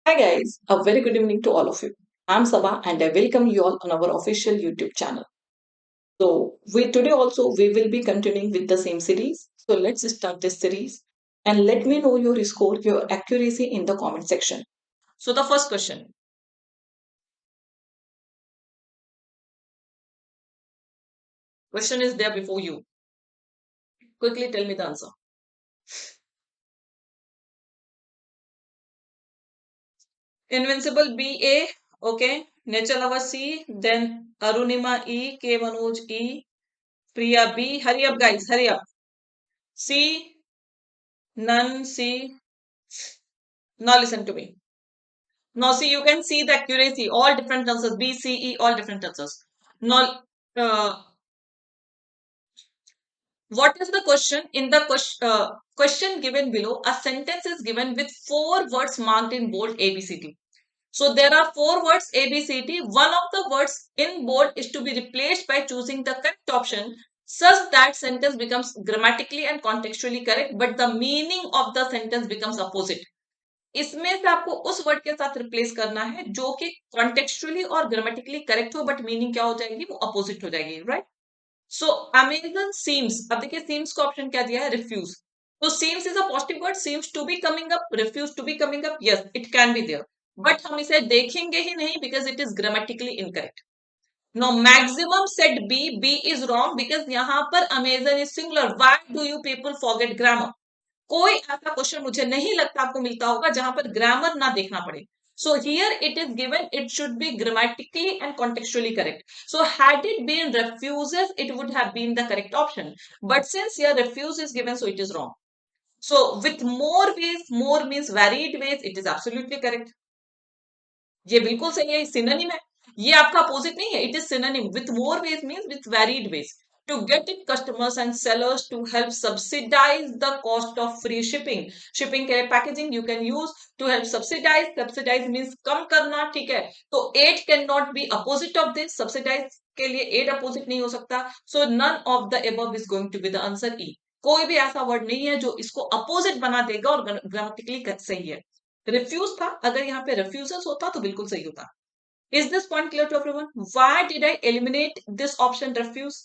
Hi guys, a very good evening to all of you. I'm Sabha and I welcome you all on our official YouTube channel. So we today also we will be continuing with the same series. So let's start this series and let me know your score, your accuracy in the comment section. So the first question is there before you. Quickly tell me the answer. Invincible BA, okay. Nature Lover C, then Arunima E, K Manoj E, Priya B. Hurry up guys, hurry up. C, none C. Now listen to me. Now, see, you can see the accuracy, all different answers, B, C, E, all different answers. Now, what is the question? In the question given below, a sentence is given with four words marked in bold A, B, C, D. So, there are four words A, B, C, D. One of the words in bold is to be replaced by choosing the correct option such that sentence becomes grammatically and contextually correct, but the meaning of the sentence becomes opposite. इसमें से आपको उस word के साथ replace करना है जो कि कॉन्टेक्चुअली और ग्रामेटिकली करेक्ट हो बट मीनिंग क्या हो जाएगी वो अपोजिट हो जाएगी राइट सो अमेजन सीम्स अब देखिए सीम्स का ऑप्शन क्या दिया है रिफ्यूज तो seems is a positive word seems to be coming up refuse to be coming up yes it can be there but हम इसे देखेंगे ही नहीं because it is grammatically incorrect no maximum set B B is wrong because यहां पर Amazon is singular why do you people forget grammar कोई ऐसा question मुझे नहीं लगता आपको मिलता होगा जहां पर ग्रामर ना देखना पड़े so here it is given it should be grammatically and contextually correct so had it been refuses it would have been the correct option but since here refuse is given so it is wrong so with more ways more means varied ways it is absolutely correct ये बिल्कुल सही है synonym है ये आपका opposite नहीं है it is synonym with more ways means with varied ways to get it customers and sellers to help subsidize the cost of free shipping के packaging you can use to help subsidize means कम करना ठीक है तो eight cannot be opposite of this subsidize के लिए eight opposite नहीं हो सकता so none of the above is going to be the answer E कोई भी ऐसा वर्ड नहीं है जो इसको अपोजिट बना देगा और ग्रामेटिकली सही है रिफ्यूज था अगर यहाँ पे रिफ्यूजल्स होता तो बिल्कुल सही होता is this point clear to everyone why did I eliminate this option refuse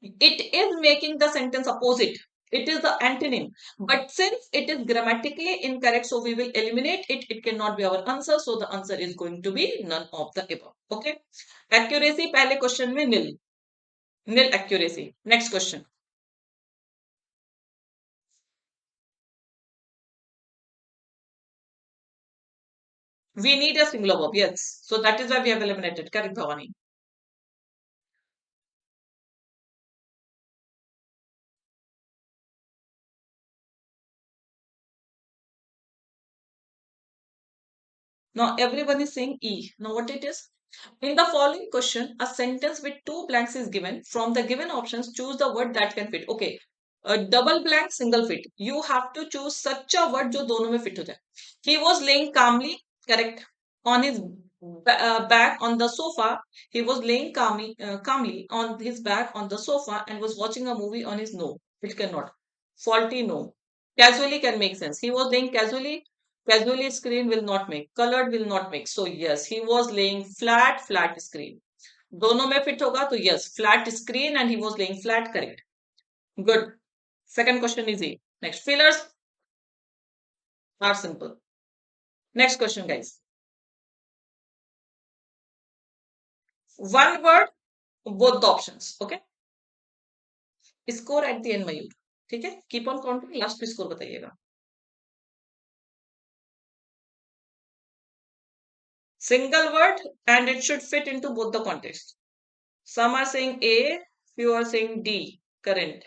it is making the sentence opposite it is the antonym but since it is grammatically incorrect so we will eliminate it it cannot be our answer so the answer is going to be none of the above okay accuracy पहले question में nil accuracy next question we need a singular verb yes so that is why we have eliminated correct Bhavani now everyone is saying E. Now what it is? In the following question, a sentence with two blanks is given. From the given options, choose the word that can fit. Okay, a double blank, single fit. You have to choose such a word जो दोनों में fit हो जाए. He was laying calmly, correct, on his back on the sofa. He was laying calmly on his back on the sofa and was watching a movie on his no. It cannot. Faulty no. Casually can make sense. He was laying casually screen will not make colored will not make so yes he was laying flat screen दोनों में fit होगा तो yes flat screen and he was laying flat correct good second question is easy next fillers are simple next question guys one word both the options okay score at the end मयूर ठीक है keep on counting last पे score बताइएगा single word and it should fit into both the context some are saying A few are saying D current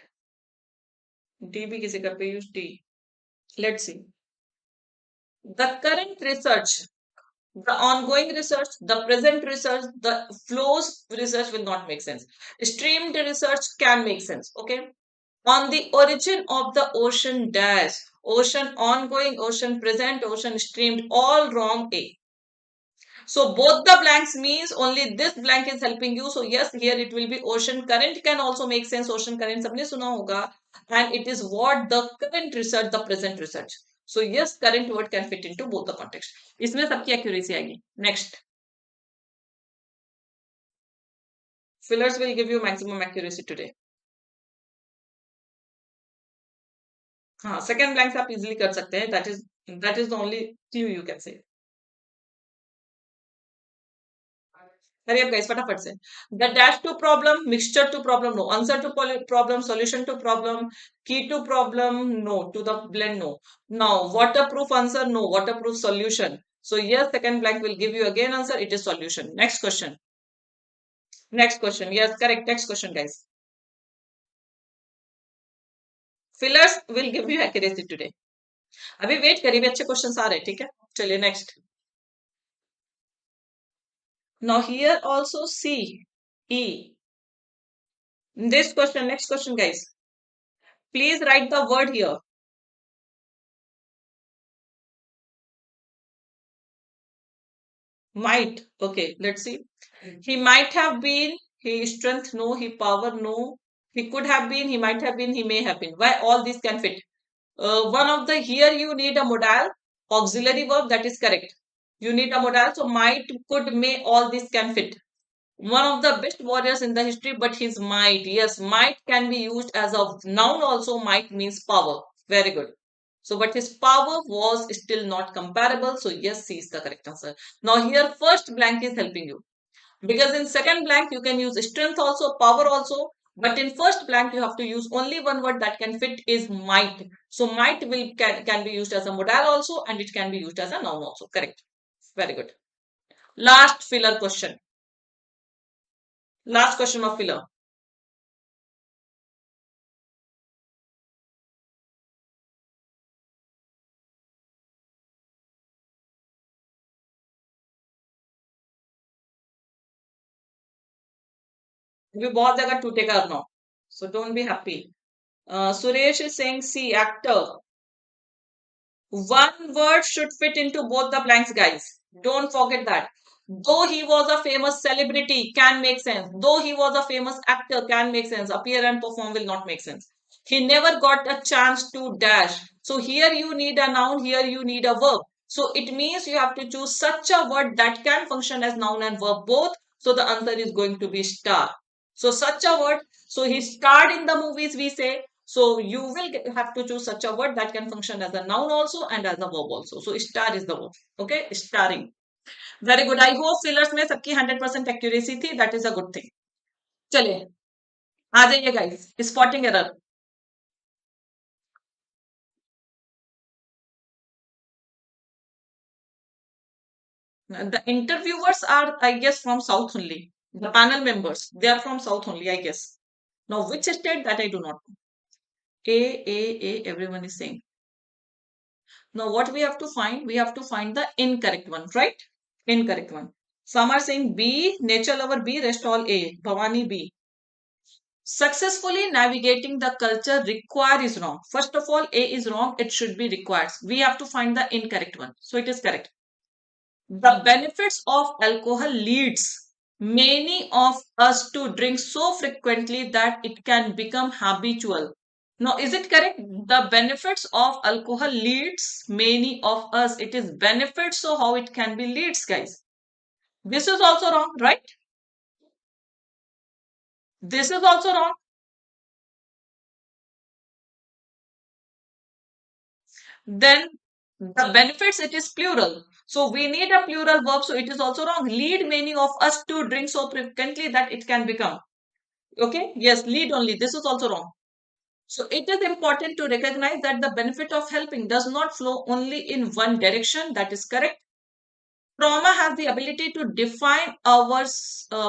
D भी किसी का पे use D let's see the current research, the ongoing research, the present research, the flows research will not make sense. Streamed research can make sense. Okay. On the origin of the ocean dash, ocean ongoing, ocean present, ocean streamed, all wrong A. So both the blanks means only this blank is helping you. So yes, here it will be ocean current can also make sense. Ocean current सबने सुना होगा and it is what the current research, the present research. So yes, current word can fit into both the context. इसमें सबकी accuracy आएगी. Next, fillers will give you maximum accuracy today. हाँ, second blank से आप easily कर सकते हैं. That is the only clue you can say. Hurry up, guys, फटाफट से. The dash to problem, mixture to problem, no. Answer to problem, solution to problem, key to problem, no. To the blend, no. Now, waterproof answer, no. Waterproof solution. So yes, second blank will give you again answer. It is solution. Next question. Next question. Yes, correct. Next question, guys. Fillers will give you accuracy today. अभी wait करिए, भी अच्छे questions आ रहे हैं, ठीक है. चलिए next. Now here also C, E. This question, next question, guys. Please write the word here. Might. Okay, let's see. He might have been, he strength, no, he power, no. He could have been, he might have been, he may have been. Why all these can fit? One of the, here you need a modal, auxiliary verb, that is correct. You need a modal, so might, could, may, all these can fit. One of the best warriors in the history, but his might. Yes, might can be used as a noun also. Might means power. Very good. So, but his power was still not comparable. So, yes, C is the correct answer. Now, here first blank is helping you. Because in second blank, you can use strength also, power also. But in first blank, you have to use only one word that can fit is might. So, might will can be used as a modal also, and it can be used as a noun also. Correct. Very good. Last filler question. Last question of filler. We बहुत जगह टूटेगा now. So don't be happy. Suresh is saying, see, actor. One word should fit into both the blanks, guys. Don't forget that. Though he was a famous celebrity, can make sense. Though he was a famous actor, can make sense. Appear and perform will not make sense. He never got a chance to dash. So here you need a noun, here you need a verb. So it means you have to choose such a word that can function as noun and verb both. So the answer is going to be star. So such a word. So he starred in the movies, we say. So you will have to choose such a word that can function as a noun also and as a verb also. So star is the verb. Okay, starring. Very good. I hope fillers में सबकी 100% accuracy थी. That is a good thing. चलिए आ जाइए guys. Spotting error. The interviewers are, I guess, from South only. The panel members, they are from South only, I guess. Now, which state that I do not know. Everyone is saying. Now, what we have to find? We have to find the incorrect one, right? Incorrect one. Some are saying B, nature lover B, rest all A, Bhavani B. Successfully navigating the culture require is wrong. First of all, A is wrong. It should be required. We have to find the incorrect one. So it is correct. The benefits of alcohol leads many of us to drink so frequently that it can become habitual. Now, is it correct? The benefits of alcohol leads many of us. It is benefits, so how it can be leads, guys? This is also wrong, right? This is also wrong. Then the benefits, it is plural. So we need a plural verb, so it is also wrong. Lead many of us to drink so frequently that it can become. Okay, yes, lead only. This is also wrong. So it is important to recognize that the benefit of helping does not flow only in one direction. That is correct. Trauma has the ability to define our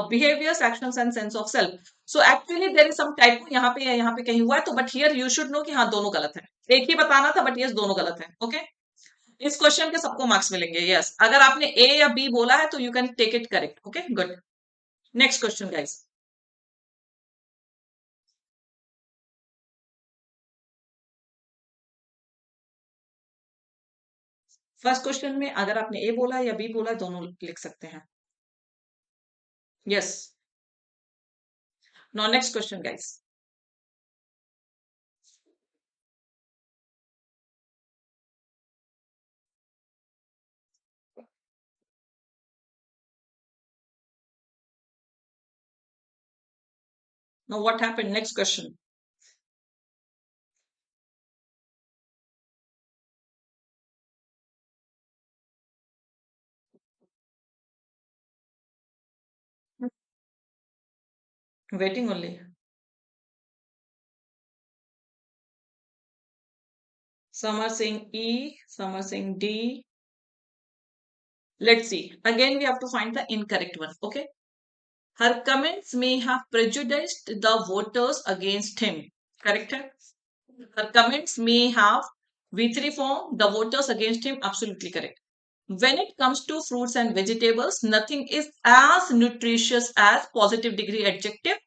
behaviors, actions, and sense of self. So actually there is some typo यहाँ पे कहीं हुआ है तो but here you should know कि हाँ दोनों गलत है. एक ही बताना था but yes दोनों गलत है. Okay. इस क्वेश्चन के सबको मार्क्स मिलेंगे. यस, अगर आपने ए या बी बोला है तो you can take it correct. Okay, good. Next question guys. First question में अगर आपने ए बोला या बी बोला दोनों लिख सकते हैं. Yes. Now next question guys. Now what happened? Next question. Waiting only. Some are saying E, some are saying D. Let's see. Again, we have to find the incorrect one. Okay. Her comments may have prejudiced the voters against him. Correct? Her comments may have V3 form the voters against him. Absolutely correct. When it comes to fruits and vegetables, nothing is as nutritious as positive degree adjective.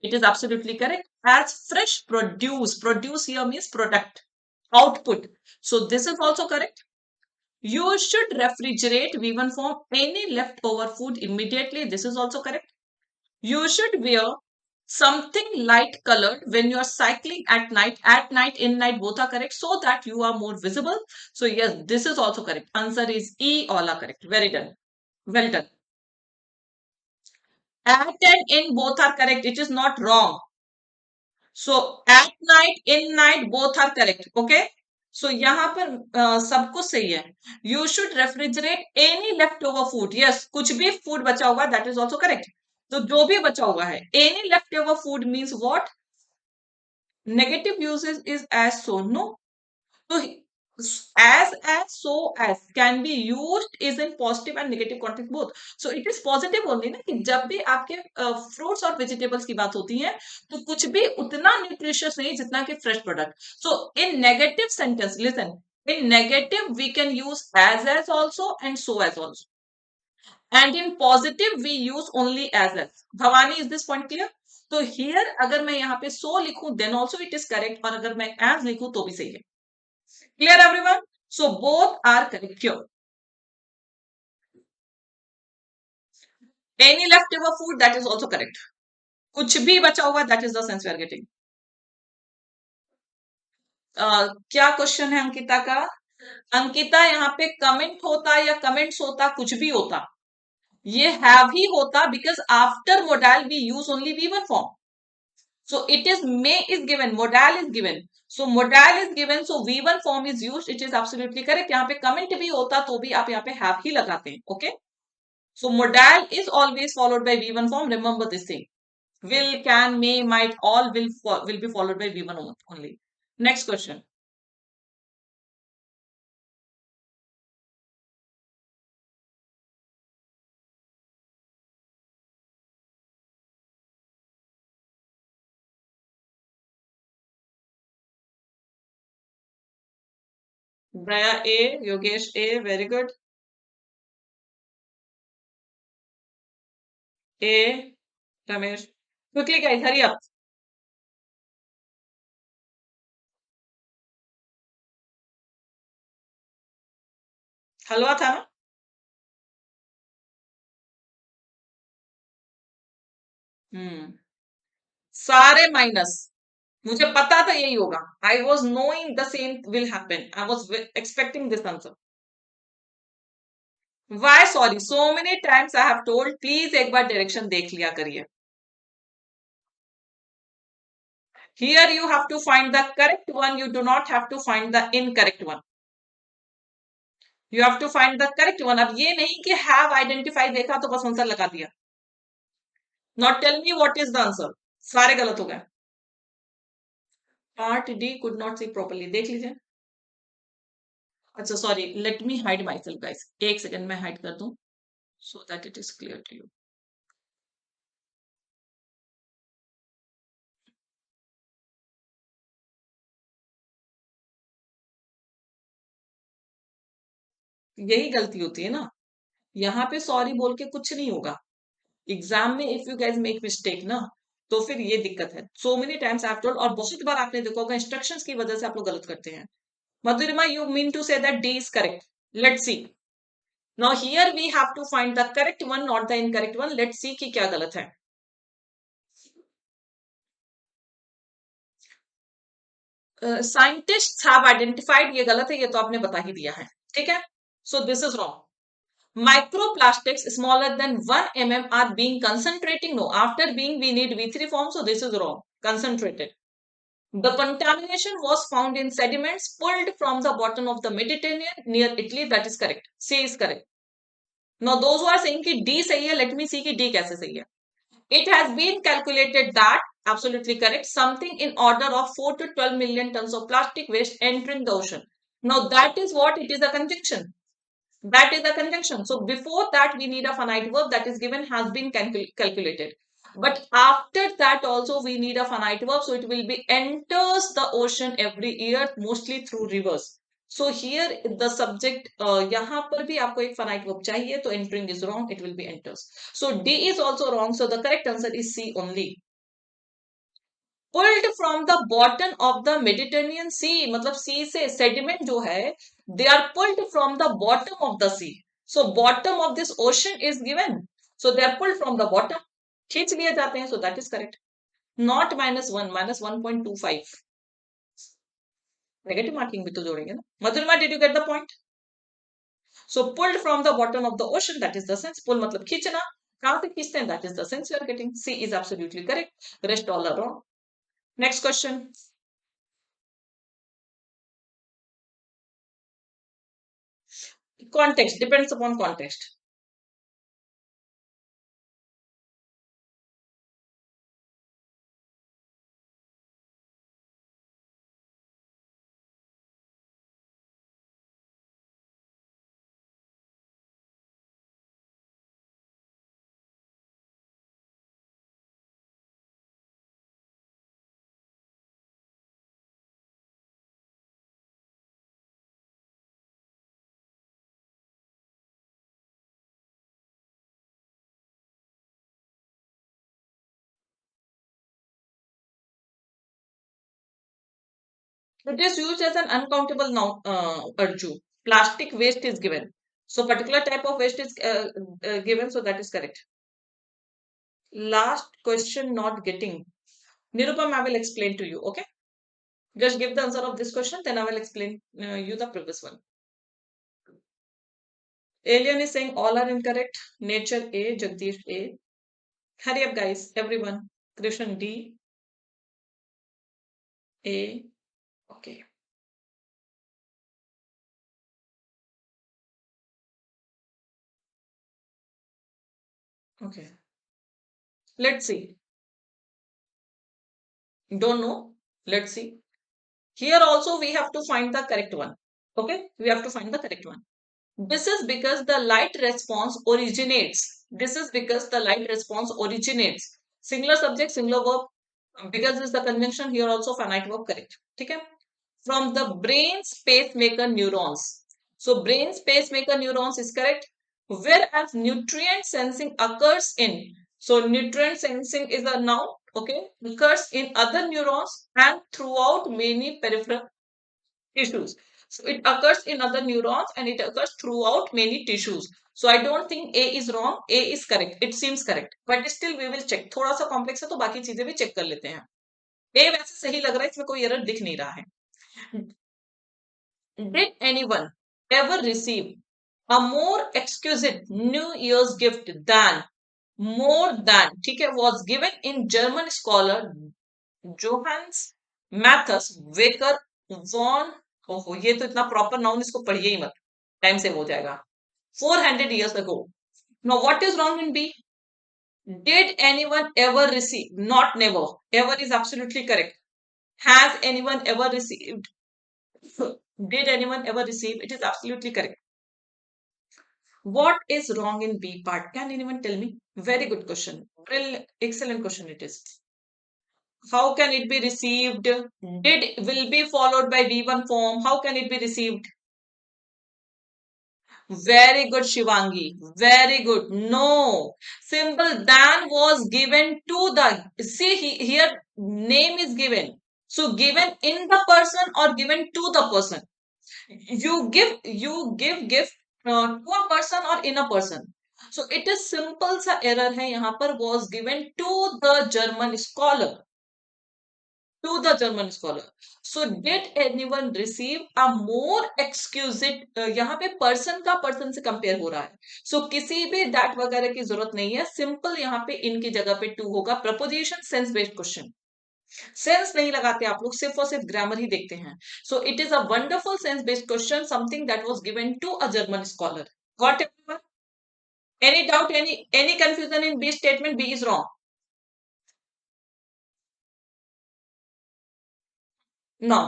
It is absolutely correct. As fresh produce, produce here means product, output. So this is also correct. You should refrigerate V1 form any leftover food immediately. This is also correct. You should wear something light colored when you are cycling at night. At night, in night, both are correct so that you are more visible. So yes, this is also correct. Answer is E. All are correct. Very done. Well done. At and in both are correct. It is not wrong. So at night, in night, both are correct. Okay. So यहाँ पर सब कुछ सही है. You should refrigerate any leftover food. Yes, कुछ भी food बचा होगा that is also correct. तो जो भी बचा हुआ है, any leftover food means what? Negative usage is as so. No. So as so as can be used is in positive and negative context both. So it is positive only ना कि जब भी आपके fruits और vegetables की बात होती है तो कुछ भी उतना nutritious नहीं जितना कि fresh product. So in negative sentence, listen. In negative we can use as also and so as also. And in positive we use only as. Bhavani, is this point clear? तो here अगर मैं यहाँ पे so लिखूं then also it is correct और अगर मैं as लिखूं तो भी सही है. Clear everyone? So both are correct here. Any leftover food, that is also correct. कुछ भी बचा हुआ, that is the sense we are getting. क्या क्वेश्चन है अंकिता का? अंकिता यहाँ पे कमेंट होता या कमेंट्स होता, कुछ भी होता, ये हैव ही होता because after modal we use only V1 form. So it is may is given, modal is given. So modal is given, so V1 form is used. It is absolutely correct. यहाँ पे comment भी होता तो भी आप यहाँ पे have ही लगाते हैं. Okay. So modal is always followed by V1 form. Remember this thing. Will, can, may, might, all will be followed by V1 only. Next question. Braya A, Yogesh A, very good. A, Ramesh. Quickly guys, hurry up. हलवा था ना? सारे minus. मुझे पता था यही होगा. I was knowing the same will happen. I was expecting this answer. Why sorry? So many times I have told, please एक बार direction देख लिया करिए. Here you have to find the correct one. You do not have to find the incorrect one. You have to find the correct one. अब ये नहीं कि have identified देखा तो बस आंसर लगा दिया. Not tell me what is the answer. सारे गलत हो गए. Part D could not see properly. देख लीजिए. अच्छा sorry, let me hide my self guys. एक सेकंड में हाइड कर दूं so that it is clear to you. यही गलती होती है ना. यहाँ पे सॉरी बोल के कुछ नहीं होगा. एग्जाम में if you guys make mistake ना तो फिर ये दिक्कत है. So many times I have told और बहुत बार आपने देखा होगा इंस्ट्रक्शंस की वजह से आप लोग गलत करते हैं. मधुरिमा, you mean to say that D is correct? Let's see. Now here we have to find the correct one, not the incorrect one. Let's see कि क्या गलत है. Scientists have identified, ये गलत है, ये तो आपने बता ही दिया है. ठीक है. So this is wrong. Microplastics smaller than 1 mm are being concentrating. No, after being we need V3 form, so this is wrong. Concentrated. The contamination was found in sediments pulled from the bottom of the Mediterranean near Italy. That is correct. C is correct. Now those who are saying कि D सही है, let me see कि D कैसे सही है. It has been calculated that, absolutely correct, something in order of 4 to 12 million tons of plastic waste entering the ocean. Now that is what it is a conjunction. That is a conjunction. So before that we need a finite verb that is given has been calculated. But after that also we need a finite verb. So it will be enters the ocean every year, mostly through rivers. So here the subject यहाँ पर भी आपको एक finite verb चाहिए, तो entering is wrong, it will be enters. So D is also wrong. So the correct answer is C only. Pulled from the bottom of the Mediterranean Sea, मतलब sea से sediment जो है, they are pulled from the bottom of the sea. So bottom of this ocean is given. So they are pulled from the bottom. खींच लिए जाते हैं. So that is correct. Not -1, -1.25. Negative marking भी तो जोड़ेंगे ना. Madhurima, did you get the point? So pulled from the bottom of the ocean, that is the sense. Pull मतलब खींचना. कहाँ से खींचते हैं? That is the sense you are getting. C is absolutely correct. Rest all are wrong. Next question. Context depends upon context. It is used as an uncountable noun, Arju. Plastic waste is given. So particular type of waste is given. So that is correct. Last question not getting. Nirupam, I will explain to you. Okay. Just give the answer of this question. Then I will explain you the previous one. Alien is saying all are incorrect. Nature A. Jagdish A. Hurry up guys. Everyone. Krishan D. A. Okay. Okay. Let's see. Don't know. Let's see. Here also we have to find the correct one. Okay. We have to find the correct one. This is because the light response originates. This is because the light response originates. Singular subject, singular verb. Because this is the conjunction, here also finite verb correct. Okay. From the brain's pacemaker neurons. So brain's pacemaker neurons is correct. Whereas nutrient sensing occurs in. So nutrient sensing is a noun. Okay. Occurs in other neurons and throughout many peripheral tissues. So it occurs in other neurons and it occurs throughout many tissues. So I don't think A is wrong. A is correct. It seems correct. But still we will check. थोड़ा सा complex है तो बाकी चीजें भी check कर लेते हैं. A वैसे सही लग रहा है, इसमें कोई error दिख नहीं रहा है. Did anyone ever receive a more exquisite New Year's gift than more than ठीक है was given in German scholar Johannes Matthias Wecker von ओहो ये तो इतना प्रॉपर नाउन इसको पढ़िए ही मत टाइम सेव हो जाएगा 400 years ago. Now what is wrong in B? Did anyone ever receive? Not never. Ever is absolutely correct. Has anyone ever received? Did anyone ever receive? It is absolutely correct. What is wrong in B part? Can anyone tell me? Very good question. Excellent question it is. How can it be received? Did will be followed by V1 form. How can it be received? Very good, Shivangi. Very good. No. Symbol than was given to the. See, here name is given. So given in the person or given to the person. You give gift to a person or in a person. So it is simple सा error है यहाँ पर was given to the German scholar. to the German scholar. So did anyone receive a more exquisite, यहाँ पे person का person से compare हो रहा है, सो किसी भी दैट वगैरह की जरूरत नहीं है, सिंपल यहाँ पे इनकी जगह पे टू होगा. Preposition sense based question, sense नहीं लगाते आप लोग, सिर्फ और सिर्फ ग्रामर ही देखते हैं. So it is a wonderful sense based question, something that was given to a German scholar. Got everyone? Any doubt, any confusion in B statement? B is wrong. Now,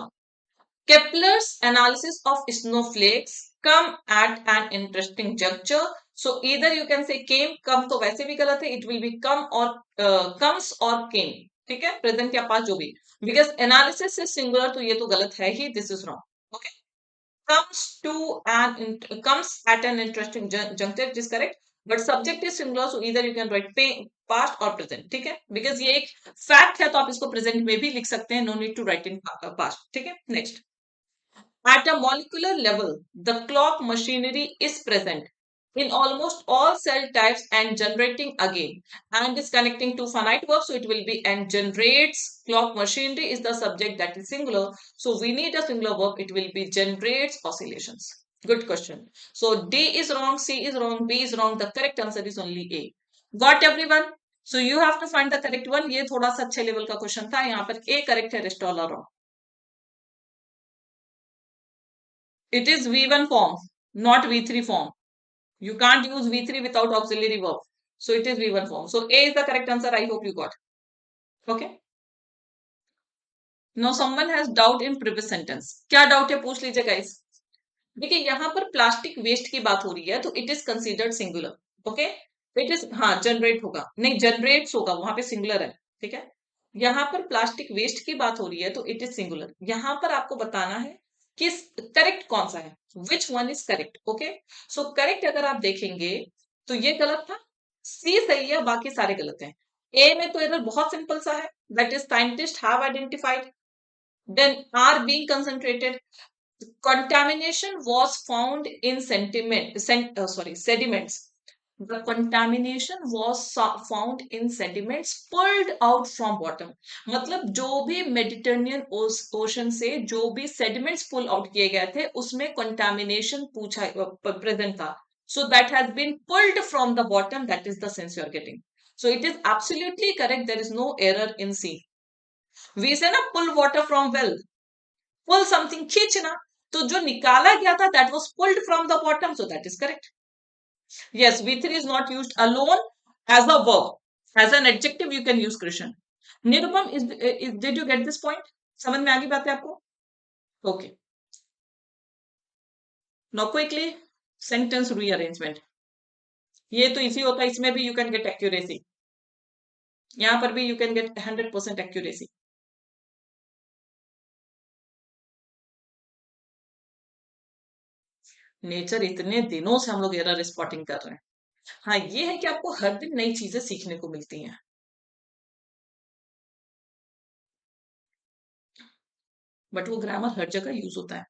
Kepler's analysis of snowflakes come at an interesting juncture. So either you can say came, come तो वैसे भी गलत है, it will be come or comes or came. ठीक है, present या past जो भी, बिकॉज एनालिसिस is सिंगुलर तो ये तो गलत है ही, this is wrong. Okay, comes at an interesting juncture, it is correct, but subject is singular, so either you can write past or present. ठीक है, because ये एक फैक्ट है तो आप इसको प्रेजेंट में भी लिख सकते हैं, no need to write in past. ठीक है, next. At a molecular level, the clock machinery is present in almost all cell types and generating again, and is connecting to finite verbs, so it will be and generates. Clock machinery is the subject, that is singular, so we need a singular verb, it will be generates oscillations. Good question. So D is wrong, C is wrong, B is wrong, the correct answer is only A. Got everyone? So you have to find the correct one. ये थोड़ा सा अच्छे level का question था, यहाँ पर A correct है, rest all are wrong. It is V1 form, not V3 form. You can't use V3 without auxiliary verb. So it is V1 form. So A is the correct answer. I hope you got. Okay. Now someone has doubt in previous sentence. क्या doubt है पूछ लीजिए guys. देखिए यहाँ पर plastic waste की बात हो रही है तो it is considered singular. Okay, it is, हाँ जनरेट होगा, नहीं जनरेट्स होगा, वहां पे सिंगुलर है. ठीक है, यहाँ पर प्लास्टिक वेस्ट की बात हो रही है तो इट इज सिंगुलर. यहाँ पर आपको बताना है कि करेक्ट कौन सा है, which one is correct. Okay, so correct अगर आप देखेंगे तो ये गलत था, सी सही है, बाकी सारे गलत हैं. ए में तो एरर बहुत सिंपल सा है, that is scientist have identified, then are being concentrated. Contamination was found in sediments. The contamination was found in sediments pulled out from bottom. मतलब जो भी मेडिटेरेनियन ओशन से जो भी sediments pull out किए गए थे उसमें contamination पूछा present था. So that has been pulled from the bottom. That is the sense you are getting. So it is absolutely correct. There is no error in C. We say na pull water from well. Pull something, खींचना, तो जो निकाला गया था that was pulled from the bottom, so that is correct. Yes, V3 is not used alone as a verb. As an adjective you can use Krishan. Nirupam, did you get this point? समझ में आ गई बात है आपको? Okay. Now quickly sentence rearrangement. ये तो easy होता है, इसमें भी you can get accuracy. यहाँ पर भी you can get 100% accuracy. Nature इतने दिनों से हम लोग एरर स्पॉटिंग कर रहे हैं. हाँ ये है कि आपको हर दिन नई चीजें सीखने को मिलती हैं. बट वो ग्रामर हर जगह यूज होता है.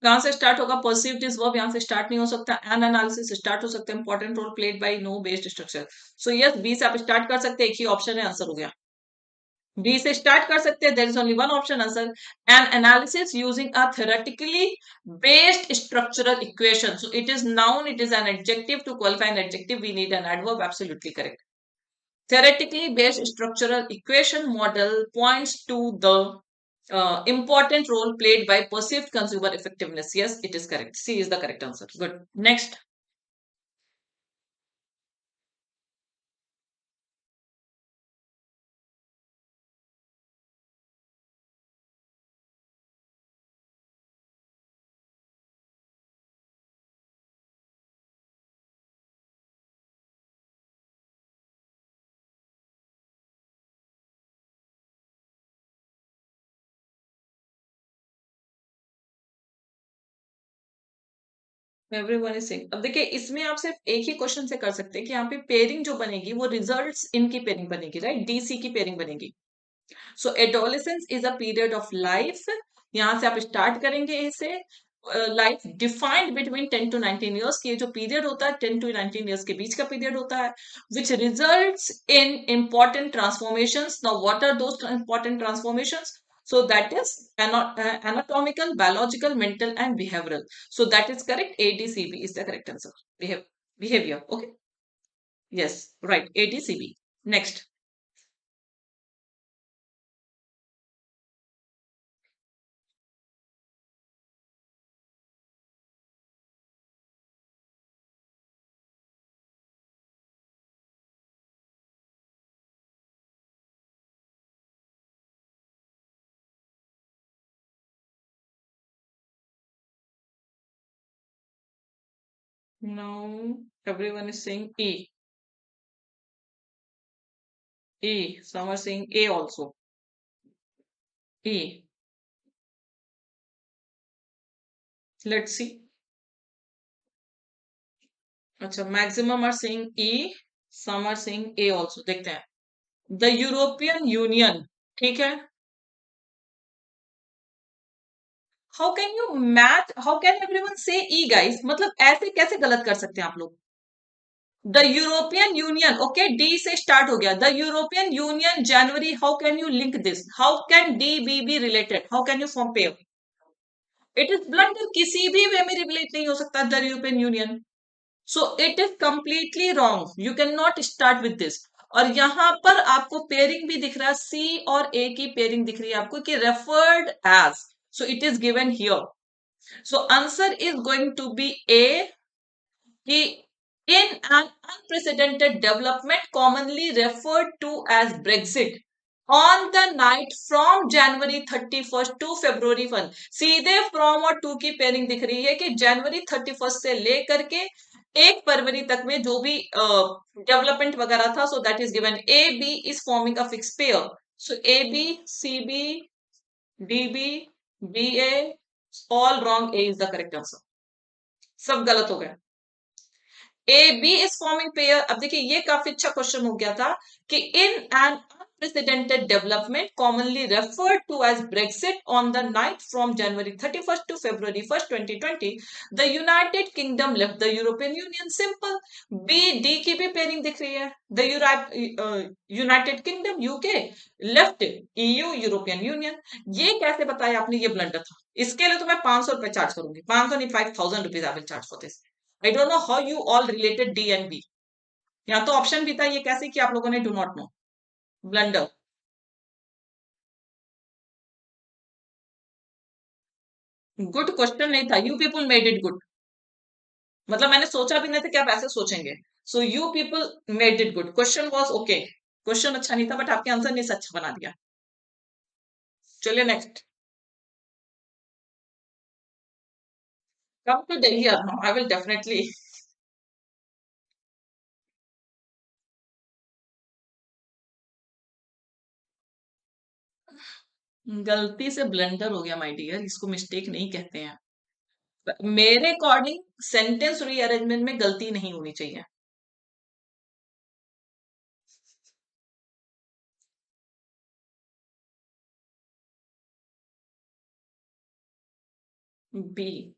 कहां से स्टार्ट होगा? परसीव्ड इज वर्ब, यहां से स्टार्ट नहीं हो सकता. एन एनालिसिस स्टार्ट हो सकता है. Important role played by no based structure. So yes, B से आप स्टार्ट कर सकते हैं, एक ही ऑप्शन है, आंसर हो गया. बी से स्टार्ट कर सकते हैं, there is only one option, answer. An analysis using a theoretically based structural equation. So it is noun, it is an adjective. To qualify an adjective we need an adverb. Absolutely correct. Theoretically based structural equation model points to the important role played by perceived consumer effectiveness. Yes, it is correct. C is the correct answer. Good. Next. Everyone is sing. अब देखिए इसमें आप सिर्फ एक ही question से कर सकते हैं कि यहाँ पे पेयरिंग जो बनेगी वो रिजल्ट्स इनकी पेयरिंग बनेगी, राइट, डीसी की पेयरिंग बनेगी. So adolescence is a period of life. यहाँ से आप स्टार्ट करेंगे इसे life defined between 10 to 19 years, कि ये जो पीरियड होता है 10 to 19 years के बीच का पीरियड होता है, which results in important transformations. Now what are those important transformations? So that is anatomical, biological, mental, and behavioral. So that is correct. ADCB is the correct answer. Behavior. Okay. Yes. Right. ADCB. Next. Now everyone is saying E. E. Some are saying A also. E. Let's see. अच्छा, maximum are saying E, some are saying A also. देखते हैं. The European Union. ठीक है. How can you match, how can everyone say E guys? मतलब ऐसे कैसे गलत कर सकते हैं आप लोग? The European union. Okay, D से स्टार्ट हो गया. The European union January. How can you link this? How can D be related? How can you form pair? It is blunder. किसी भी वे में रिलेट नहीं हो सकता the European union. So it is completely wrong. You can not start with this. और यहां पर आपको पेयरिंग भी दिख रहा है, सी और ए की पेयरिंग दिख रही है आपको कि referred as. So it is given here. So answer is going to be A, कि in an unprecedented development commonly referred to as Brexit on the night from January 31st to February 1. सीधे from और to की pairing दिख रही है कि जनवरी 31st से लेकर के 1 फरवरी तक में जो भी डेवलपमेंट वगैरह था. So that is given. A B is forming a fix pair. So A B, C B, D B, B A, all wrong. A is the correct answer. सब गलत हो गए. A B is forming pair. अब देखिए ये काफी अच्छा question हो गया था कि in an unprecedented development commonly referred to as Brexit on the night from January 31st टू February 1st 2020 the United Kingdom left the European Union. Simple. B D की भी पेयरिंग दिख रही है. The United Kingdom UK left EU European Union. ये कैसे बताया आपने? ये ब्लंडर था. इसके लिए तो मैं 500 रुपए चार्ज करूंगी. 500 नहीं, 5000 rupees I will charge for this. I don't know how you all related D and B. यहाँ तो ऑप्शन भी था, ये कैसे कि आप लोगों ने do not know. Blunder. Good question नहीं था. You people made it good. मतलब मैंने सोचा भी नहीं था कि आप ऐसे सोचेंगे. So you people made it good. Question was okay. Question अच्छा नहीं था बट आपके आंसर ने अच्छा बना दिया. चलिए next. Come to Delhi. I will definitely. गलती से ब्लंडर हो गया माय डियर. इसको मिस्टेक नहीं कहते हैं. मेरे अकॉर्डिंग सेंटेंस रीअरेंजमेंट में गलती नहीं होनी चाहिए. B.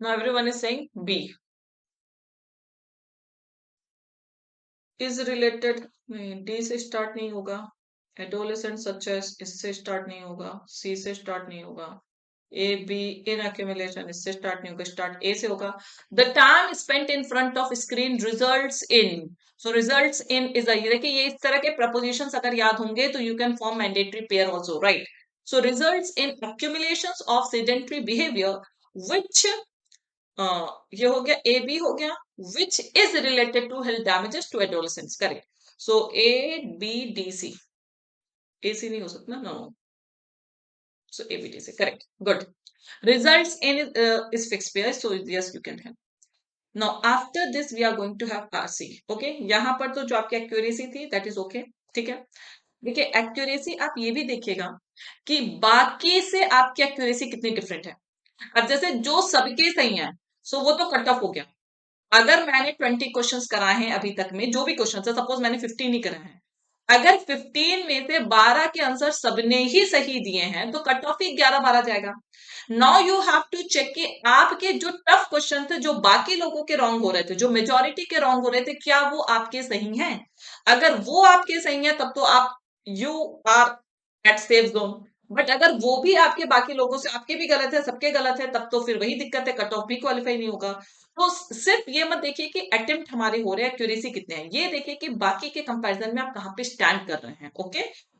Now everyone is saying B is related. नहीं, D से स्टार्ट नहीं होगा. एडोलेसेंट सच एस, इससे स्टार्ट नहीं होगा. C से स्टार्ट नहीं होगा. ए बी इन एक्यूमुलेशन, इससे स्टार्ट नहीं होगा. स्टार्ट ए से होगा. The time spent in front of screen results in. So results in is देखिए ये इस तरह के प्रपोजिशंस अगर याद होंगे तो you can form mandatory pair also, right. So results in accumulations of sedentary behaviour which, ये हो गया. ए बी हो गया. Which is related to health damages to adolescents. Correct. So A B D C. A C नहीं हो सकता ना. So ABTC, correct. Good. Results in is fixed pair. So yes, you can have. Now after this we are going to have RC. Okay. यहाँ पर तो जो आपकी accuracy थी that is okay. ठीक है. देखिए accuracy आप ये भी देखिएगा कि बाकी से आपकी accuracy कितनी different है. अब जैसे जो सबके सही है, सो वो तो कट ऑफ हो गया. अगर मैंने 20 क्वेश्चंस कराए हैं अभी तक में, जो भी क्वेश्चन है, सपोज मैंने 15 ही कराए हैं, अगर 15 में से 12 के आंसर सबने ही सही दिए हैं तो कट ऑफ ही 11-12 जाएगा। Now you have to check कि आपके जो टफ क्वेश्चन थे, जो बाकी लोगों के रॉन्ग हो रहे थे, जो मेजोरिटी के रॉन्ग हो रहे थे, क्या वो आपके सही हैं? अगर वो आपके सही है तब तो आप you are at safe zone. But अगर वो भी आपके बाकी लोगों से, आपके भी गलत है, सबके गलत है, तब तो फिर वही दिक्कत है, कट ऑफ भी क्वालिफाई नहीं होगा। तो सिर्फ ये मत देखिए कि अटेम्प्ट हमारे हो रहे हैं, एक्यूरेसी कितने हैं, ये देखिए कि बाकी के कंपैरिजन में आप कहाँ पे स्टैंड कर रहे हैं। Okay,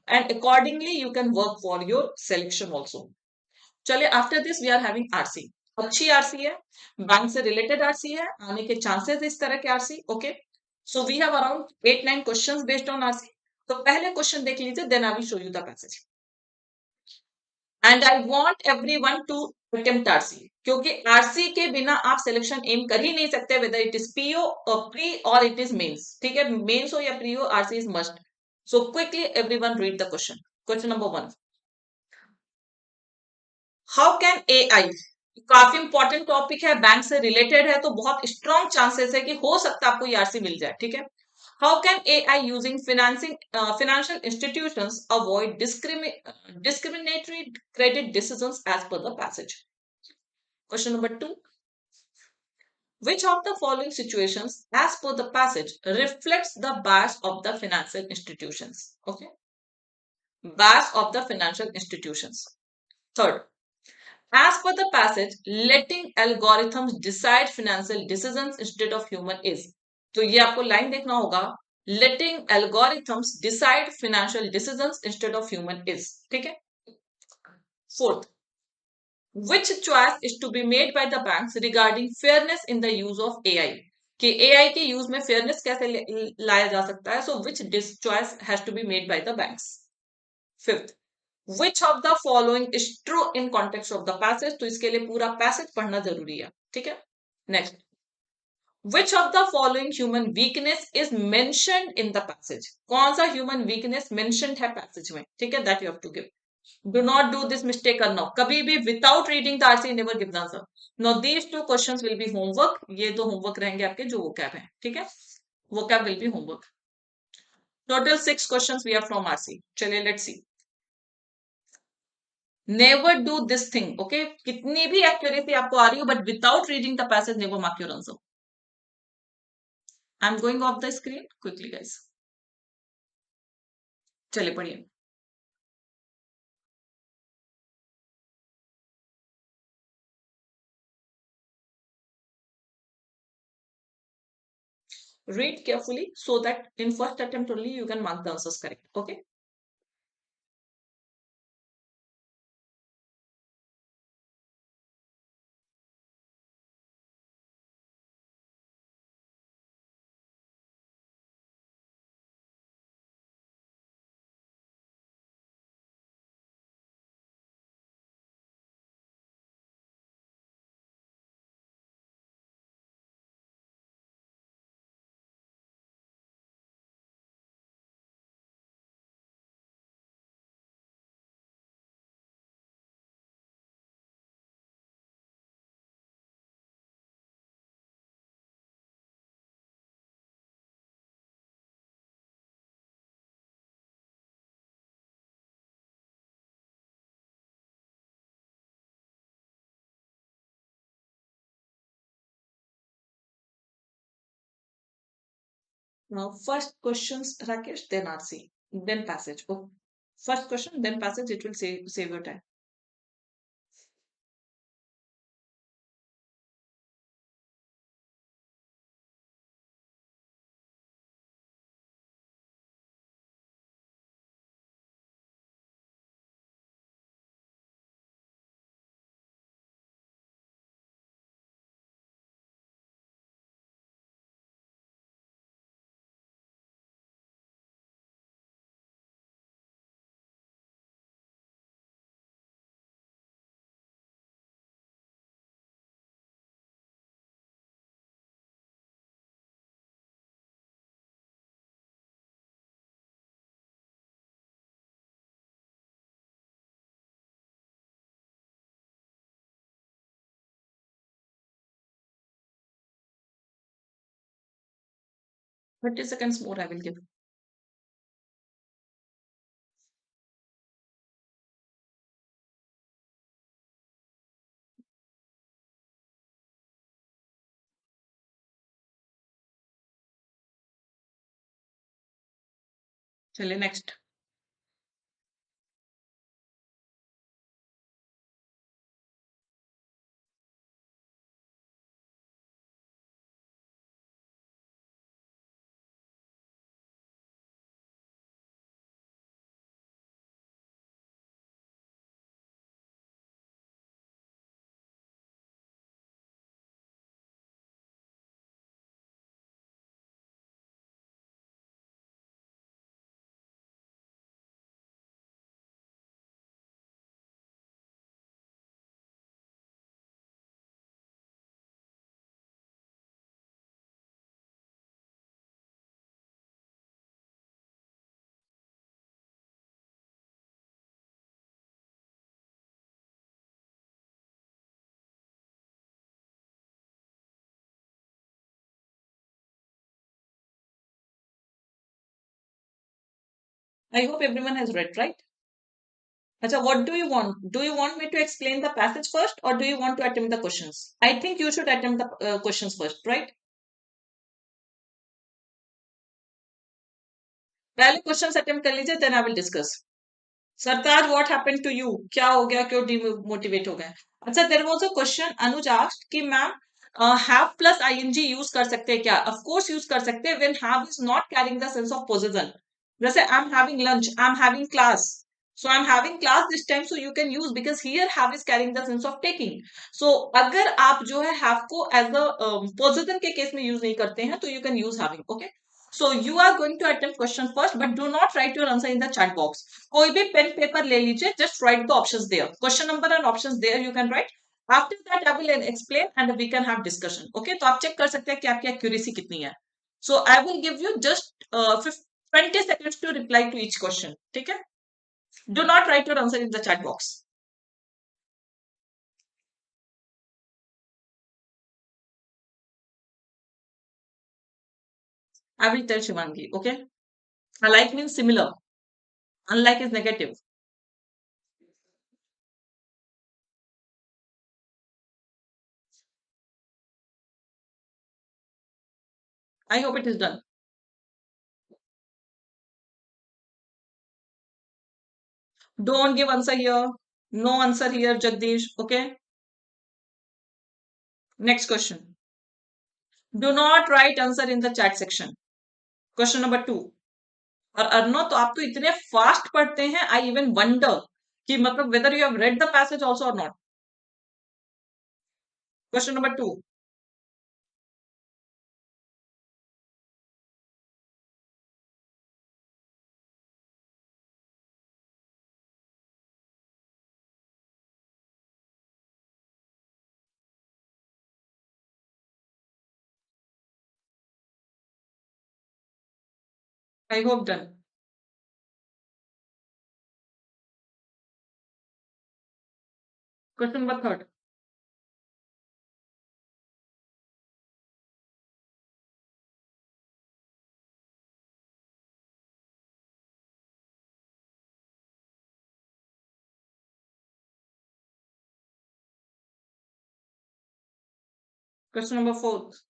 and accordingly you can work for your selection also. चलिए, after this we are having RC. अच्छी आरसी है, बैंक से रिलेटेड आरसी है, आने के चांसेस इस तरह के RC. Okay, so we have around 8-9 questions based on RC. तो पहले क्वेश्चन देख लीजिए, then I will show you the passage. And I want everyone to attempt RC, क्योंकि आरसी के बिना आप सिलेक्शन एम कर ही नहीं सकते, वेदर इट इज पीओ और प्री और इट इज मेंस। ठीक है, मेंस हो या प्री हो, RC is must. So quickly everyone read the question. Question number 1, how can AI, काफी इंपॉर्टेंट टॉपिक है, बैंक से रिलेटेड है, तो बहुत स्ट्रॉन्ग चांसेस है कि हो सकता है आपको ये आरसी मिल जाए। ठीक है, how can AI using financing financial institutions avoid discriminatory credit decisions as per the passage. Question number 2, which of the following situations as per the passage reflects the bias of the financial institutions? Okay, bias of the financial institutions. Third, as per the passage, letting algorithms decide financial decisions instead of human is. तो ये आपको line देखना होगा, letting algorithms decide financial decisions instead of human is. ठीक है, fourth, which choice is to be made by the banks regarding fairness in the use of AI? कि AI के use में फेयरनेस कैसे लाया जा सकता है? So which this choice has to be made by the banks? Fifth, which of the following is true in context of the passage? तो इसके लिए पूरा पैसेज पढ़ना जरूरी है। ठीक है, next, which of the following human weakness is mentioned in the passage? कौन सा human weakness mentioned है पैसेज में? ठीक है, that you have to give. Do not do this mistake now. कभी भी without reading the RC never give the answer. Now these two questions will be homework. ये दो homework रहेंगे आपके जो vocab हैं। ठीक है, vocab will be homework. Total 6 questions we have from RC. चलिए let's see. Never do this thing. Okay, कितनी भी accuracy आपको आ रही हो, but without reading the passage never mark your answer. I'm going off the screen quickly, guys. चलिए पढ़िए। Read carefully so that in first attempt only you can mark the answers correct. Okay. Now, first questions, Rakesh, then RC, then passage. Oh, first question, then passage. It will save your time. 30 seconds more I will give. चलिए next. I hope everyone has read, right? Acha, what do you want? Do you want me to explain the passage first or do you want to attempt the questions? I think you should attempt the questions first, right? पहले questions attempt कर लीजिए, then I will discuss. Sartaj, what happened to you? क्या हो गया, क्यों demotivate हो गए? अच्छा, there was a question Anuj asked कि ma'am have plus ING use कर सकते हैं क्या? ऑफ कोर्स यूज कर सकते हैं when have is not carrying the sense of possession. जैसे I am having lunch, I am having class. So I'm having class this time, so you can use because here have is carrying the sense of taking. So अगर आप जो है have को as a possession के case में use नहीं करते हैं तो you can use having. Okay. So you are going to attempt question first, but do not write your answer in the chat box. कोई भी पेन पेपर ले लीजिए, just write the options there. Question number and options there you can write. After that I will explain and we can have discussion. Okay, तो आप check कर सकते हैं कि आपकी accuracy कितनी है. So I will give you just 20 seconds to reply to each question. ठीक है? Do not write your answer in the chat box. I will tell Shivangi. Okay? Alike means similar. Unlike is negative. I hope it is done. Don't give answer here. No answer here, Jagdish. Okay? Next question. Do not write answer in the chat section. Question number 2. और अर्नो, तो आप तो इतने fast पढ़ते हैं, I even wonder कि मतलब whether you have read the passage also or not. Question number 2. I hope done. Question number 3. Question number 4.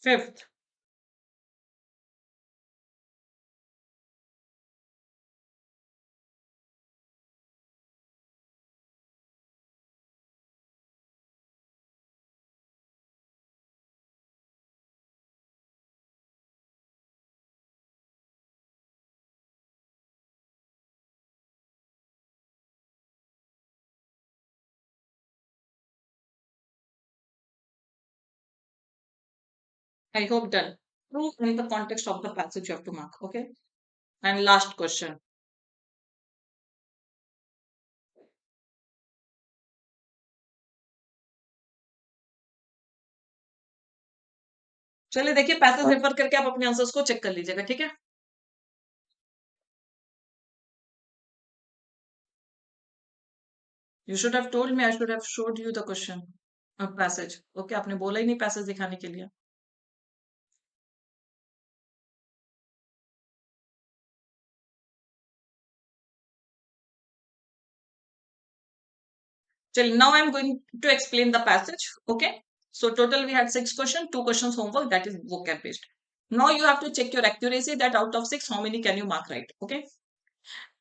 5th. I hope done. True in the context of the passage you have to mark. Okay. And last question. चलिए देखिए, passage refer करके आप अपने answers को check कर लीजिएगा, ठीक है। You should have told me, I should have showed you the question passage. Okay, आपने बोला ही नहीं पैसेज दिखाने के लिए। चलिए, now I'm going to explain the passage. Okay, so total we had 6 questions, 2 questions homework, that is vocab based. Now you have to check your accuracy, that out of 6 how many can you mark right. Okay,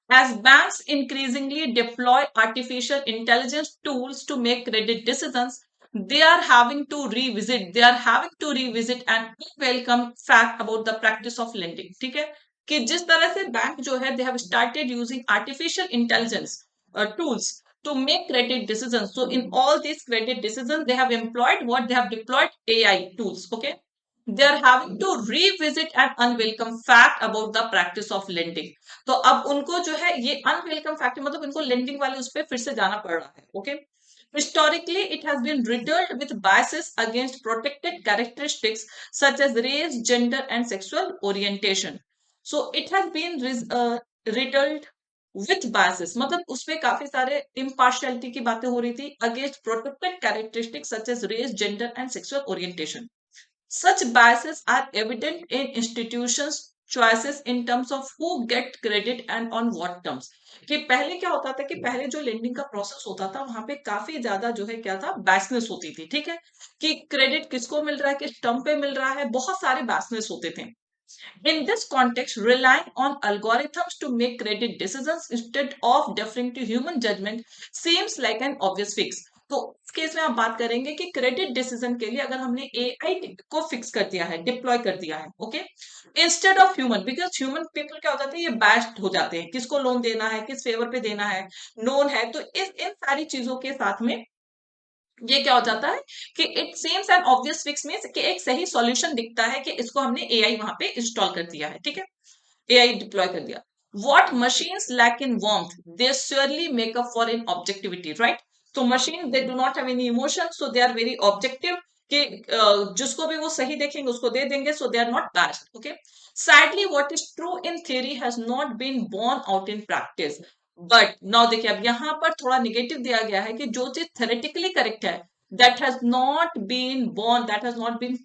as banks increasingly deploy artificial intelligence tools to make credit decisions, they are having to revisit an unwelcome fact about the practice of lending. ठीक है, कि जिस तरह से bank जो है, they have started using artificial intelligence tools to make credit decisions. So in all these credit decisions, they have employed what? They have deployed AI tools. Okay, they are having to revisit an unwelcome fact about the practice of lending. तो अब उनको जो है ये unwelcome factor, मतलब इनको lending वाले उस पर फिर से जाना पड़ रहा है. Okay, historically it has been riddled with biases against protected characteristics such as race, gender and sexual orientation. So it has been riddled with biases, मतलब उसमें काफी सारे impartiality की बातें हो रही थी against protected characteristics such as race, gender and sexual orientation. Such biases are evident in institutions' choices in terms of who get credit and on what terms. कि पहले क्या होता था कि पहले जो लेंडिंग का प्रोसेस होता था वहां पे काफी ज्यादा जो है क्या था, बैसनेस होती थी. ठीक है, कि क्रेडिट किसको मिल रहा है, किस टर्म पे मिल रहा है, बहुत सारे बैसनेस होते थे. In this context, relying on algorithms to make credit decisions instead of deferring to human judgment seems like an obvious fix. तो इस केस में आप बात करेंगे कि क्रेडिट डिसीजन के लिए अगर हमने एआई को फिक्स कर दिया है, डिप्लॉय कर दिया है, okay, instead of human, because human people क्या हो जाते हैं, ये बैस्ड हो जाते हैं, किसको लोन देना है, किस फेवर पे देना है, नोन है. तो इस इन सारी चीजों के साथ में ये क्या हो जाता है कि it seems an obvious fix means कि एक सही सॉल्यूशन दिखता है कि इसको हमने एआई वहां पे इंस्टॉल कर दिया है. ठीक है, एआई डिप्लॉय कर दिया. What machines lack in warmth, they surely make up for in objectivity, right? So machine they do not have any emotion, so they are very objective. कि जिसको भी वो सही देखेंगे उसको दे देंगे, so they are not biased. Okay. Sadly, what is true in theory has not been borne out in practice. But now देखिए, अब यहां पर थोड़ा निगेटिव दिया गया है कि जो चीज थेरेटिकली करेक्ट है, that has not been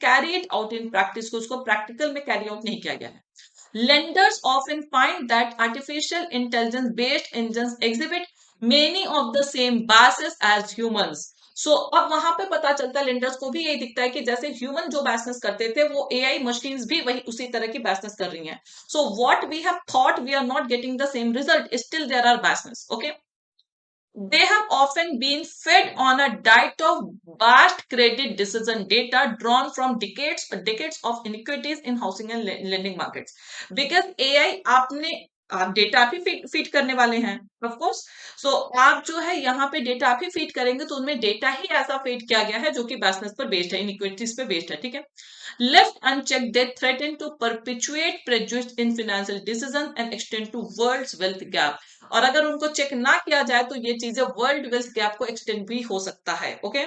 carried out in practice, को उसको प्रैक्टिकल में कैरी आउट नहीं किया गया है. Lenders often find that artificial intelligence based engines exhibit many of the same biases as humans. So अब वहां पे पता चलता है, लेंडर्स को भी यही दिखता है कि जैसे ह्यूमन जो बैसनेस करते थे, वो एआई मशीन्स भी वही उसी तरह की बैसनेस कर रही हैं. So what we have thought we are not getting the same result, still there are biasness. Okay, they have often been fed on a diet of vast credit decision data drawn from decades of inequities in housing and lending markets. Because AI आपने आप data आप ही feed करने वाले हैं, of course. सो आप जो है यहाँ पे डेटा आप ही फीड करेंगे, तो उनमें डेटा ही ऐसा फीड किया गया है जो कि बैसनेस पर बेस्ड है, इनइक्विटीज पे बेस्ड है. ठीक है, left unchecked they threaten to perpetuate prejudice in financial decisions and extend to world's wealth gap. और अगर उनको चेक ना किया जाए तो ये चीजें वर्ल्ड वेल्थ गैप को एक्सटेंड भी हो सकता है. Okay,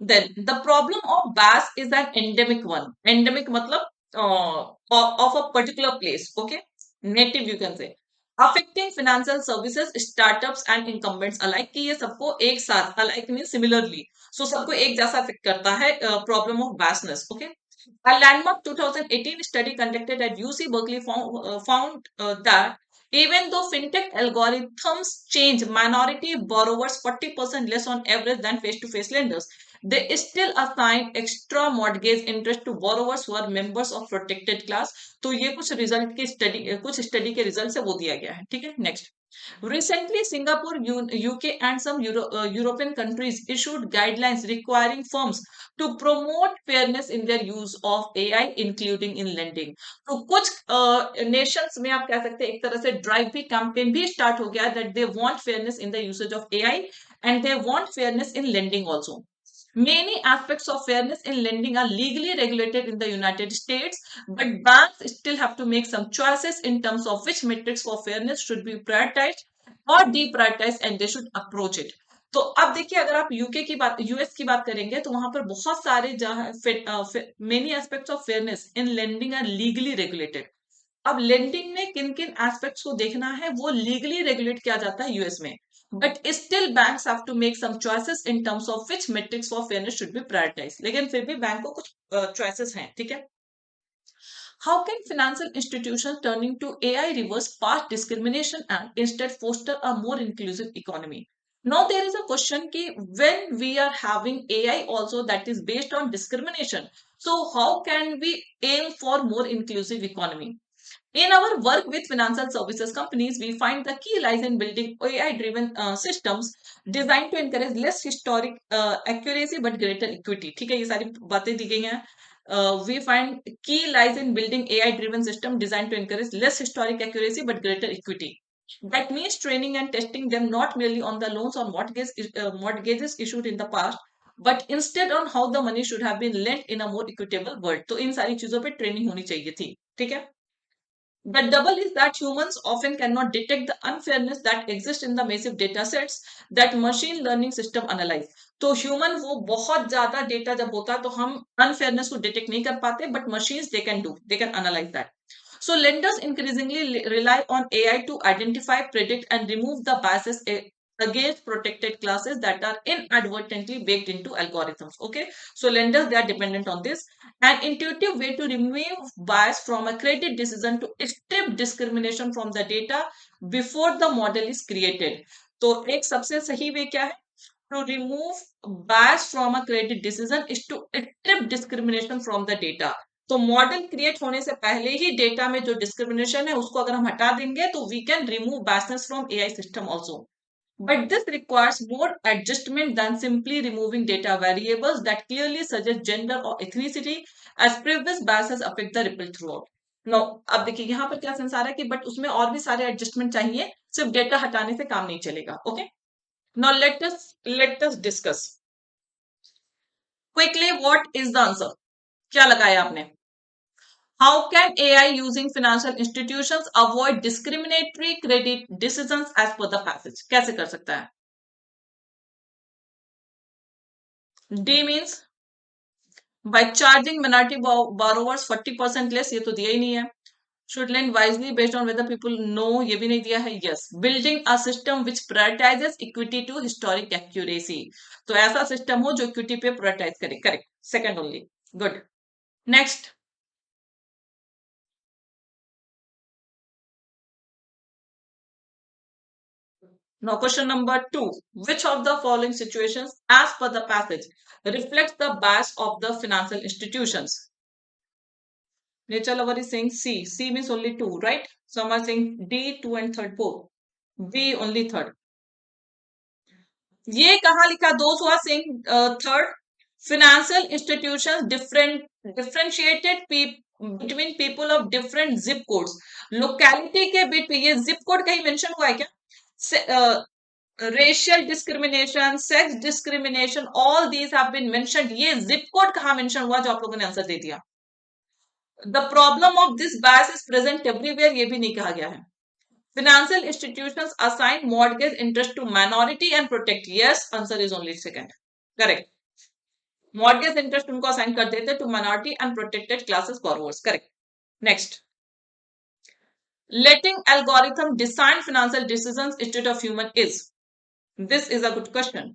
then the problem of bias is an endemic one. Endemic मतलब of a particular place. Okay, native you can say, affecting financial services, startups and incumbents alike, कि ये सबको एक साथ, अलाइक मीन सिमिलरली, सो सबको एक जैसा अफेक्ट करता है problem of biasness. Okay, a landmark 2018 study conducted at UC Berkeley found that even though fintech algorithms change minority borrowers 40% less on average than face-to-face lenders, they still assign extra mortgage interest to borrowers who are members of protected class. तो ये कुछ result की study, कुछ study के result से वो दिया गया है. ठीक है, next. Recently, Singapore, UK, and some European countries issued guidelines requiring firms to promote fairness in their use of AI, including in lending. तो कुछ nations में आप कह सकते हैं एक तरह से ड्राइव भी, कैंपेन भी स्टार्ट हो गया, that they want fairness in the usage of AI and they want fairness in lending also. Many aspects of fairness in lending are legally regulated in the United States, but banks still have to make some choices in terms of which metrics for fairness should be prioritized or deprioritized, and they should approach it. तो अब देखिए, अगर आप UK की बात, US की बात करेंगे, तो वहां पर बहुत सारे जहां many aspects of fairness in lending are legally regulated. अब लेंडिंग में किन किन एस्पेक्ट्स को देखना है, वो लीगली रेगुलेट किया जाता है यूएस में। But still banks have to make some choices in terms of which metrics for fairness should be prioritise. लेकिन फिर भी बैंक को कुछ चॉइसेस हैं, ठीक है। How can financial institutions turning to AI reverse past discrimination and instead foster a more inclusive economy? Now there is a question ki when we are having AI also that is based on discrimination, so how can we aim for more inclusive economy? In our work with financial services companies, we find the key lies in building AI-driven systems designed to encourage less historic accuracy but greater equity. ठीक है, ये सारी बातें दी गई हैं। We find key lies in building AI-driven system designed to encourage less historic accuracy but greater equity. That means training and testing them not merely on the loans or mortgages issued in the past, but instead on how the money should have been lent in a more equitable world. तो इन सारी चीजों पे training होनी चाहिए थी, ठीक है। The double is that humans often cannot detect the unfairness that exists in the massive data sets that machine learning system analyze. तो ह्यूमन वो बहुत ज्यादा डेटा जब होता है तो हम अनफेयरनेस को डिटेक्ट नहीं कर पाते, but machines they can analyse that. So lenders increasingly rely on AI to identify, predict, and remove the biases against protected classes that are inadvertently baked into algorithms. Okay, so lenders, they are dependent on this. An intuitive way to remove bias from a credit decision to strip discrimination from the data before the model is created. तो एक सबसे सही वे क्या है? To remove bias from a credit decision is to strip discrimination from the data. तो model create होने से पहले ही डेटा में जो डिस्क्रिमिनेशन है उसको अगर हम हटा देंगे तो we can remove biasness from AI system also. But this requires more adjustment than simply removing data variables that clearly suggest gender or ethnicity, as previous biases affect the ripple throughout. Now, अब देखिए यहाँ पर क्या sense आ रहा है कि but उसमें और भी सारे एडजस्टमेंट चाहिए, सिर्फ डेटा हटाने से काम नहीं चलेगा. Okay, now let us discuss quickly what is the answer. क्या लगाया आपने? How can AI using financial institutions avoid discriminatory credit decisions as per the passage? कैसे कर सकता है? D means by charging minority borrowers 40% less. ये तो दिया ही नहीं है. Should lend wisely based on whether people know. ये भी नहीं दिया है. Yes. Building a system which prioritizes equity to historic accuracy. तो ऐसा सिस्टम हो जो इक्विटी पे प्रायोरिटाइज करे. Correct. Second only. Good. Next. Now, question number 2. Which of the following situations, as per the passage, reflects the bias of the financial institutions? Nature lover is saying C. C means only 2, right? Some are saying D, 2 and third both. B, only third. ये कहाँ लिखा? Those who are saying third, financial institutions differentiated between people of different zip codes. Locality के बीच पे ये zip code कहीं mention हुआ है क्या? Racial discrimination, sex discrimination, all these have been mentioned. ये जिप कोड कहां मेंशन हुआ जो आप लोगों ने आंसर दे दिया? The problem of this bias is present everywhere, ये भी नहीं कहा गया है. Financial institutions assign mortgage interest to minority and protect. Yes, answer is only second. Correct. Mortgage interest उनको assign कर देते to minority and protected classes borrowers. Correct. Next. Letting algorithm design financial decisions instead of human is. This is a good question.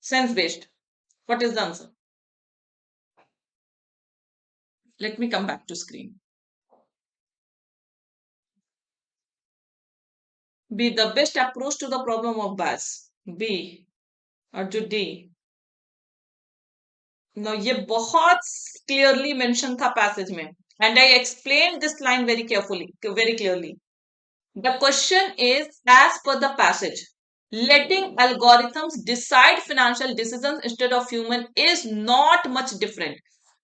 Sense based. What is the answer? Let me come back to screen. B, the best approach to the problem of bias. B और जो D. Now ये बहुत clearly mentioned था passage में, and I explained this line very carefully, very clearly. The question is, as per the passage, letting algorithms decide financial decisions instead of human is not much different.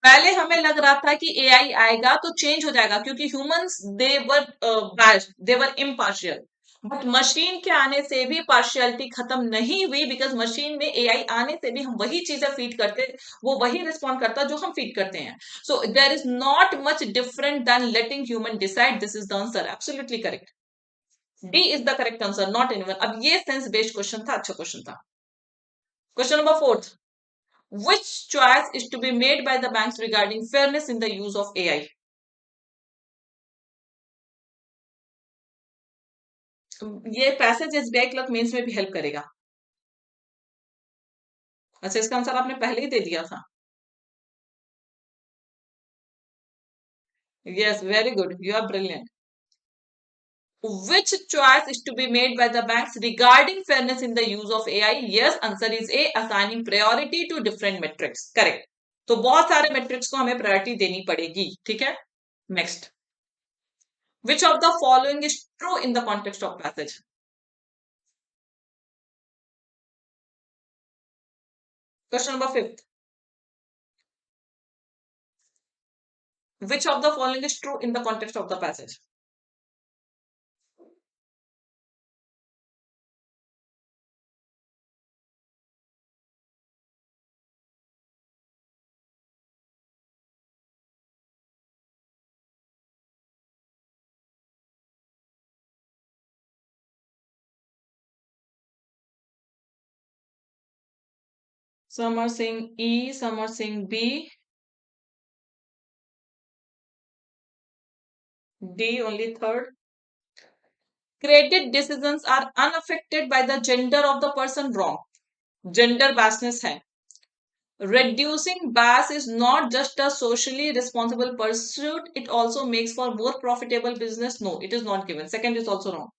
पहले हमें लग रहा था कि AI आएगा तो चेंज हो जाएगा क्योंकि humans they were biased, they were impartial. But machine के आने से भी पार्शियलिटी खत्म नहीं हुई, बिकॉज मशीन में एआई आने से भी हम वही चीजें फीड करते, वो वही रिस्पॉन्ड करता जो हम फीड करते हैं. So there is not much different than letting human decide. This is the answer. Absolutely correct. D is the correct answer, not anyone. अब ये सेंस बेस्ड क्वेश्चन था, अच्छा क्वेश्चन था. Question number fourth. Which choice is to be made by the banks regarding fairness in the use of AI? ये passage SBI clerk mains में भी help करेगा। अच्छा, इसका आंसर आपने पहले ही दे दिया था। Yes, very good, you are brilliant. Which choice is to be made by the banks regarding fairness in the use of AI? Yes, answer is A, assigning priority to different metrics. Correct. तो बहुत सारे metrics को हमें priority देनी पड़ेगी, ठीक है? Next. Which of the following is true in the context of passage? Question number fifth. Which of the following is true in the context of the passage? Some are saying E, some are saying B, D only third. Credit decisions are unaffected by the gender of the person. Wrong. Gender biasness है. Reducing bias is not just a socially responsible pursuit, it also makes for more profitable business. No, it is not given. Second is also wrong.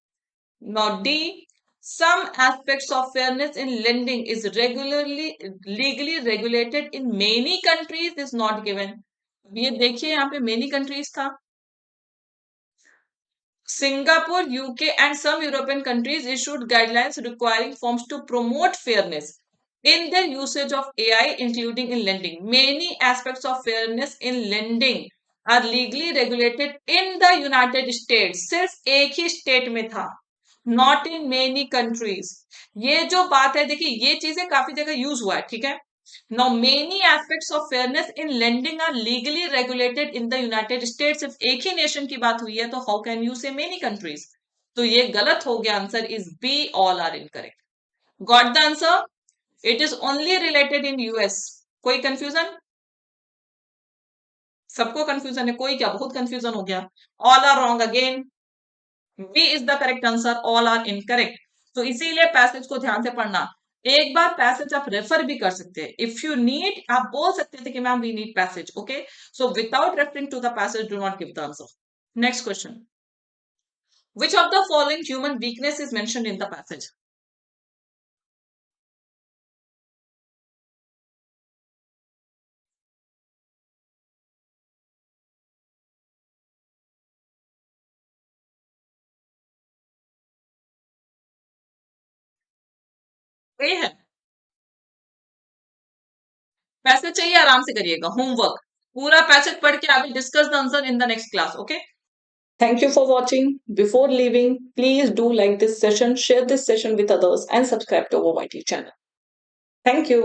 Now D, some aspects of fairness in lending is regularly legally regulated in many countries is not given. ये देखिए यहाँ पे many countries था. Singapore, UK, and some European countries issued guidelines requiring firms to promote fairness in their usage of AI, including in lending. Many aspects of fairness in lending are legally regulated in the United States. सिर्फ एक ही state में था, not in many countries. ये जो बात है, देखिए ये चीजें काफी जगह यूज हुआ है, ठीक है। Now, many aspects of fairness in lending are legally regulated in the United States. सिर्फ एक ही नेशन की बात हुई है, तो how can you say many countries? तो ये गलत हो गया, answer is B, all are incorrect. Got the answer? It is only related in US. कोई कंफ्यूजन? सबको कंफ्यूजन है, कोई क्या, बहुत कंफ्यूजन हो गया। All are wrong again. B is the correct answer, all are incorrect. तो इसीलिए पैसेज को ध्यान से पढ़ना। एक बार पैसेज आप रेफर भी कर सकते हैं, इफ यू नीड आप बोल सकते थे कि ma'am we need passage, okay. So without referring to the passage do not give the answer. Next question, which of the following human weakness is mentioned in the passage? ये है, passage चाहिए आराम से करिएगा, होमवर्क पूरा passage पढ़ के आई will discuss the answer in the next class, okay. Thank you for watching. Before leaving, please do like this session, share this session with others, and subscribe to our YT channel. Thank you.